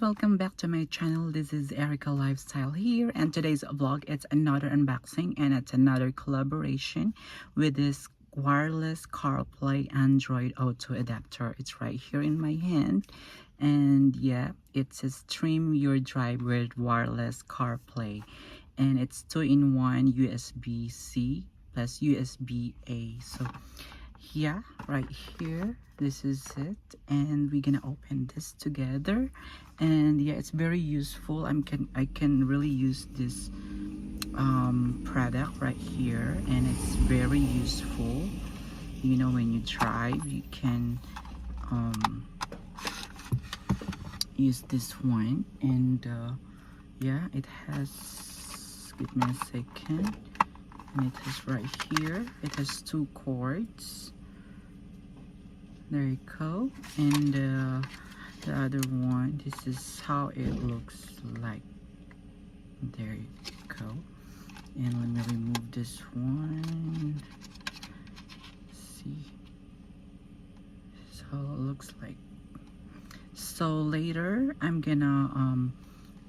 Welcome back to my channel. This is Erica Lifestyle here, and today's vlog, it's another unboxing and it's another collaboration with this wireless Carplay Android Auto adapter. It's right here in my hand, and yeah, it says stream your drive with wireless Carplay, and it's 2-in-1 USB-C plus USB-A. So yeah, right here, this is it, and we're gonna open this together. And yeah, it's very useful. I can really use this product right here, and it's very useful. You know, when you drive, you can use this one. And yeah, it has, give me a second, and it is right here. It has 2 cords. There you go. And the other one, this is how it looks like. There you go. And let me remove this one. See, this is how it looks like. So later I'm gonna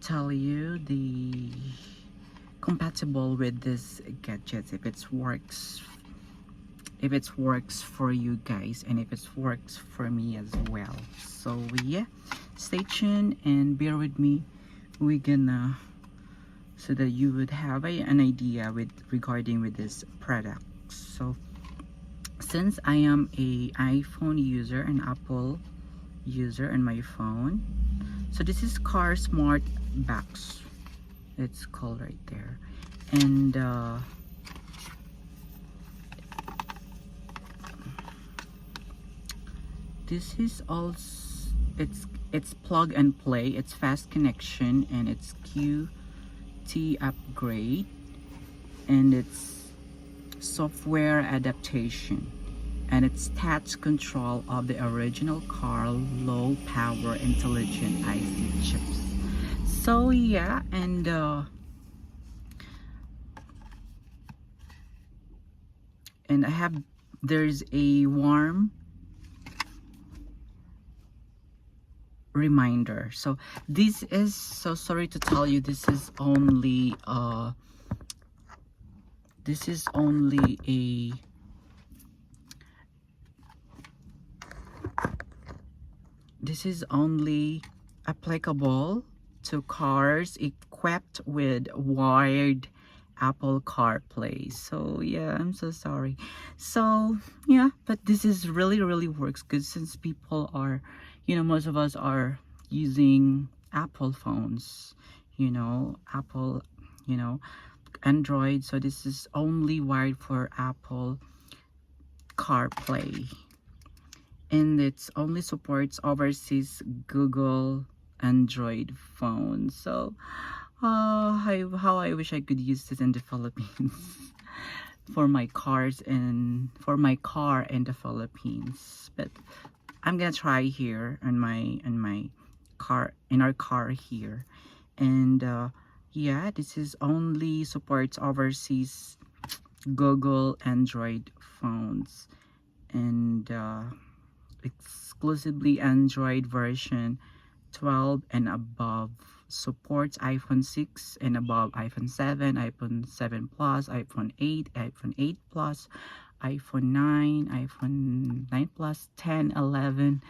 tell you the compatible with this gadgets, if it works for you guys, and if it works for me as well. So yeah, stay tuned and bear with me. We're gonna, so that you would have an idea regarding with this product. So since I am a iPhone user, an Apple user on my phone, so this is Car Smart Box, it's called right there. And this is also, it's plug and play, it's fast connection, and it's QT upgrade, and it's software adaptation, and it's touch control of the original car low power intelligent IC chips. So yeah, and I have, there's a warm reminder. So this is, so sorry to tell you, this is only applicable to cars equipped with wired Apple CarPlay. So yeah, I'm so sorry. So yeah, but this is really works good, since people are, you know, most of us are using Apple phones, you know, Apple, you know, Android. So this is only wired for Apple CarPlay, and it's only supports overseas Google Android phones. So how I wish I could use this in the Philippines for my cars, and for my car in the Philippines. But I'm gonna try here on my car, in our car here. And yeah, this is only supports overseas Google Android phones, and exclusively Android version 12 and above. Supports iPhone 6 and above, iPhone 7, iPhone 7 Plus, iPhone 8, iPhone 8 Plus, iPhone 9, iPhone 9 Plus, 10, 11,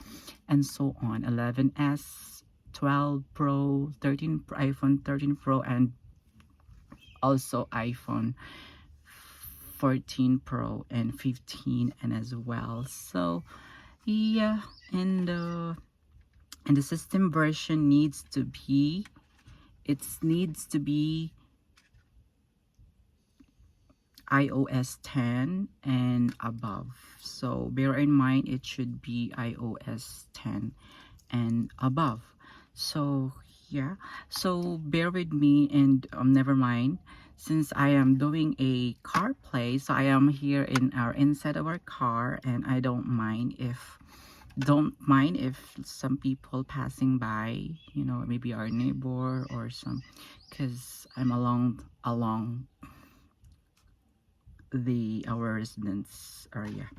and so on. 11s, 12 Pro, 13, iPhone 13 Pro, and also iPhone 14 Pro and 15 and as well. So yeah, and the system version needs to be, iOS 10 and above. So bear in mind, it should be iOS 10 and above. So yeah, so bear with me, and never mind, since I am doing a CarPlay, so I am here in our inside of our car, and I don't mind if some people passing by, you know, maybe our neighbor or some, because I'm along our residence area.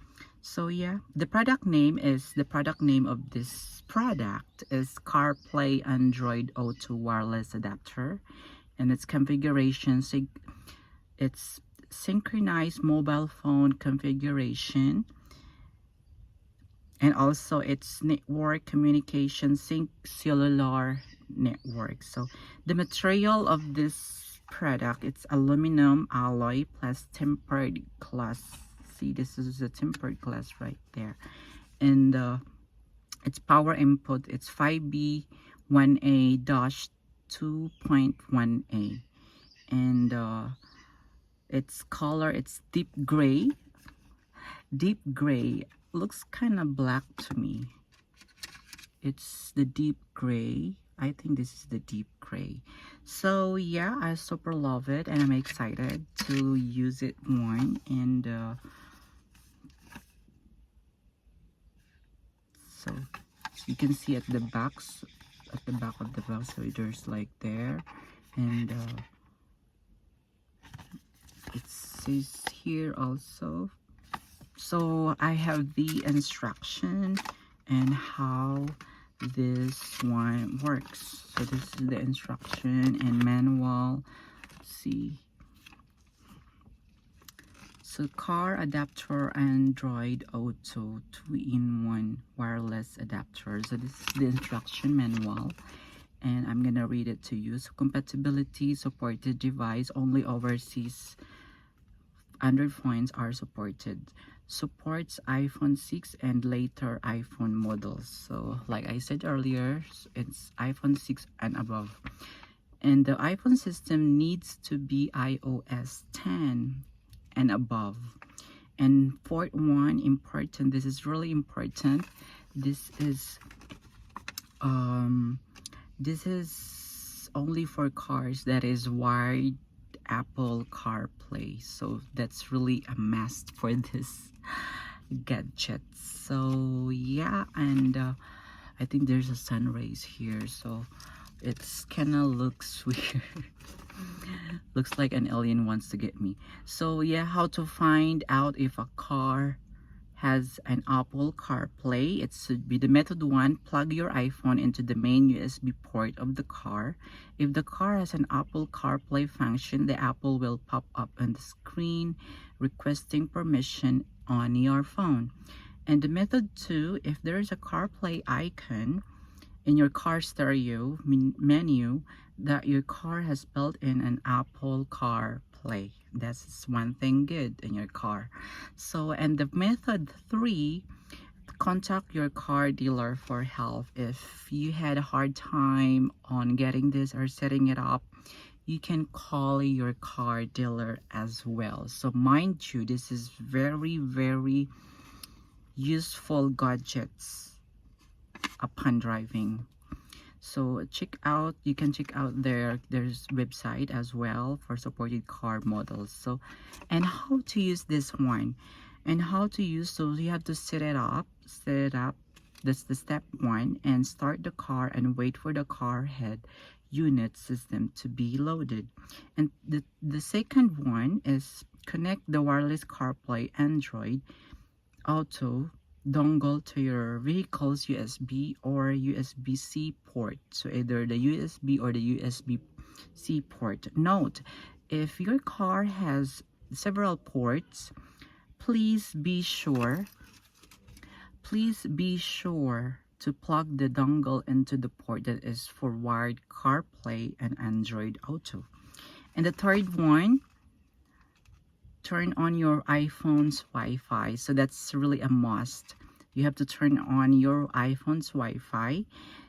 So yeah, the product name of this product is Carplay Android Auto wireless adapter, and its configuration, it's synchronized mobile phone configuration, and also its network communication sync cellular network. So the material of this product, it's aluminum alloy plus tempered glass. See, this is a tempered glass right there. And its power input, it's 5B1A-2.1A. And its color, it's deep gray. Looks kind of black to me. It's the deep gray. I think this is the deep gray. So yeah, I super love it, and I'm excited to use it more. And so you can see at the back of the box, so there's like there, and it says here also. So I have the instruction and how this one works. So this is the instruction and manual. See, so car adapter Android Auto 2-in-1 wireless adapter. So this is the instruction manual, and I'm gonna read it to you. So compatibility: supported device, only overseas Android phones are supported. Supports iPhone 6 and later iPhone models. So like I said earlier, it's iPhone 6 and above. And the iPhone system needs to be iOS 10 and above. And port 1, important, this is really important. This is only for cars that is wired Apple CarPlay. So that's really a must for this gadget. So yeah, and I think there's a sun rays here, so it's kind of looks weird. Looks like an alien wants to get me. So yeah, how to find out if a car has an Apple CarPlay. It should be the method 1, plug your iPhone into the main USB port of the car. If the car has an Apple CarPlay function, the Apple will pop up on the screen requesting permission on your phone. And the method 2, if there is a CarPlay icon in your car stereo menu, that your car has built in an Apple CarPlay. That's one thing good in your car. So, and the method 3, contact your car dealer for help. If you had a hard time on getting this or setting it up, you can call your car dealer as well. So mind you, this is very, very useful gadgets upon driving. So you can check out there's website as well for supported car models. So, and how to use this one, and how to use, so you have to set it up. That's the step 1, and start the car and wait for the car head unit system to be loaded. And the second one is connect the wireless CarPlay Android Auto dongle to your vehicle's USB or USB-C port. So either the USB or the USB-C port. Note, if your car has several ports, please be sure to plug the dongle into the port that is for wired CarPlay and Android Auto. And the third one, turn on your iPhone's Wi-Fi. So that's really a must. You have to turn on your iPhone's Wi-Fi.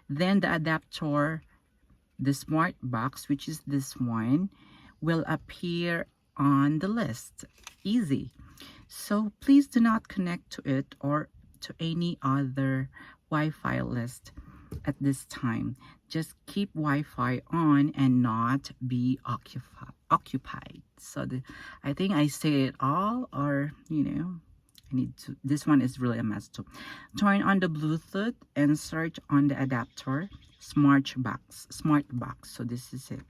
Then the adapter, the smart box, which is this one, will appear on the list. Easy. So please do not connect to it or to any other Wi-Fi list at this time. Just keep Wi-Fi on and not be occupied. So I think I say it all, or I need to, this one is really a mess too. Turn on the Bluetooth and search on the adapter smart box. So this is it.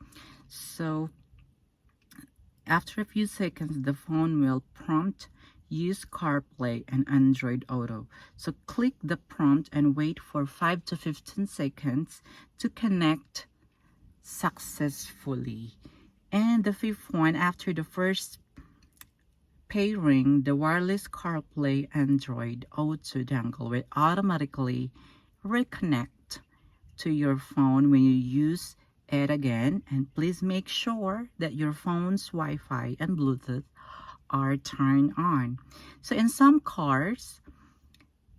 So After a few seconds, the phone will prompt use CarPlay and Android Auto. So click the prompt and wait for 5 to 15 seconds to connect successfully. And the fifth one, after the first pairing, the wireless CarPlay Android Auto dongle will automatically reconnect to your phone when you use it again. And please make sure that your phone's Wi-Fi and Bluetooth are turned on. So in some cars,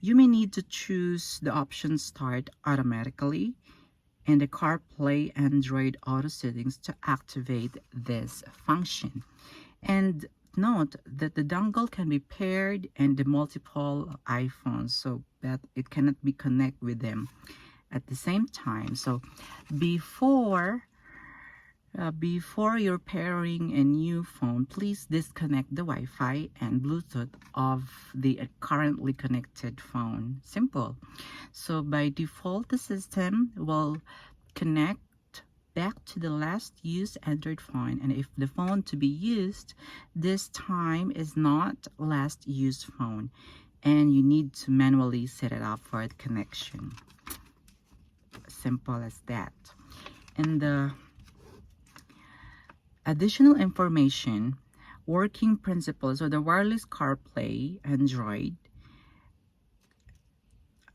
you may need to choose the option Start Automatically and the CarPlay Android Auto settings to activate this function. And note that the dongle can be paired and the multiple iPhones so that it cannot be connected with them at the same time. So before you're pairing a new phone, please disconnect the Wi-Fi and Bluetooth of the currently connected phone. Simple. So by default, the system will connect back to the last used Android phone, and if the phone to be used this time is not last used phone, and you need to manually set it up for the connection. Simple as that. And the additional information, working principles of the wireless CarPlay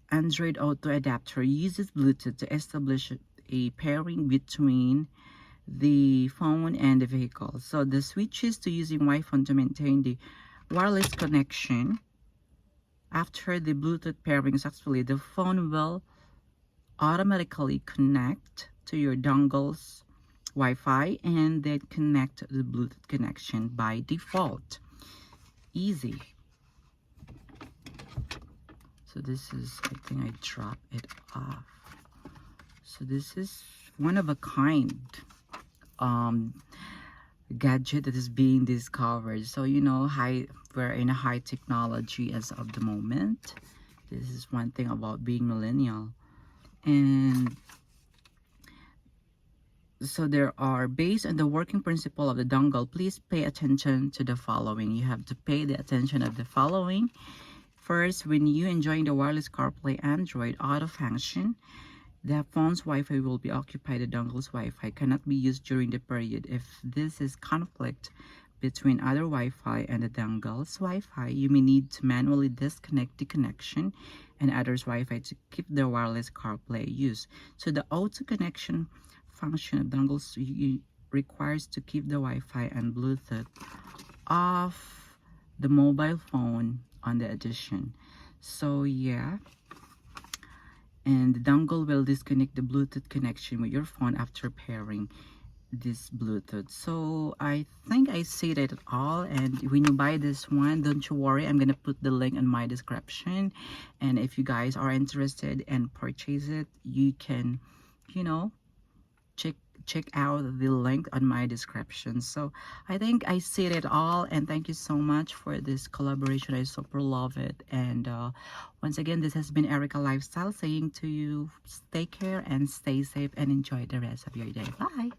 Android Auto adapter uses Bluetooth to establish a pairing between the phone and the vehicle. So the switches to using Wi-Fi to maintain the wireless connection. After the Bluetooth pairing successfully, the phone will automatically connect to your dongle's Wi-Fi and then connect the Bluetooth connection by default. Easy. So this is, I think I dropped it off. So this is one of a kind gadget that is being discovered. So you know, we're in a high technology as of the moment. This is one thing about being millennial. And so there are, based on the working principle of the dongle, please pay attention to the following. You have to pay the attention of the following. First, when you enjoying the wireless CarPlay Android Auto function, the phone's Wi-Fi will be occupied. The dongle's Wi-Fi cannot be used during the period. If this is conflict between other Wi-Fi and the dongle's Wi-Fi, you may need to manually disconnect the connection and others' Wi-Fi to keep the wireless CarPlay use. So the auto connection function of dongles requires to keep the Wi-Fi and Bluetooth off the mobile phone on the addition. So yeah, and the dongle will disconnect the Bluetooth connection with your phone after pairing this Bluetooth. So I think I said it all, and when you buy this one, don't you worry, I'm gonna put the link in my description, and if you guys are interested and purchase it, you can, you know, check out the link on my description. So I think I said it all, and thank you so much for this collaboration. I super love it. And once again, this has been Erica Lifestyle saying to you, take care and stay safe and enjoy the rest of your day. Bye.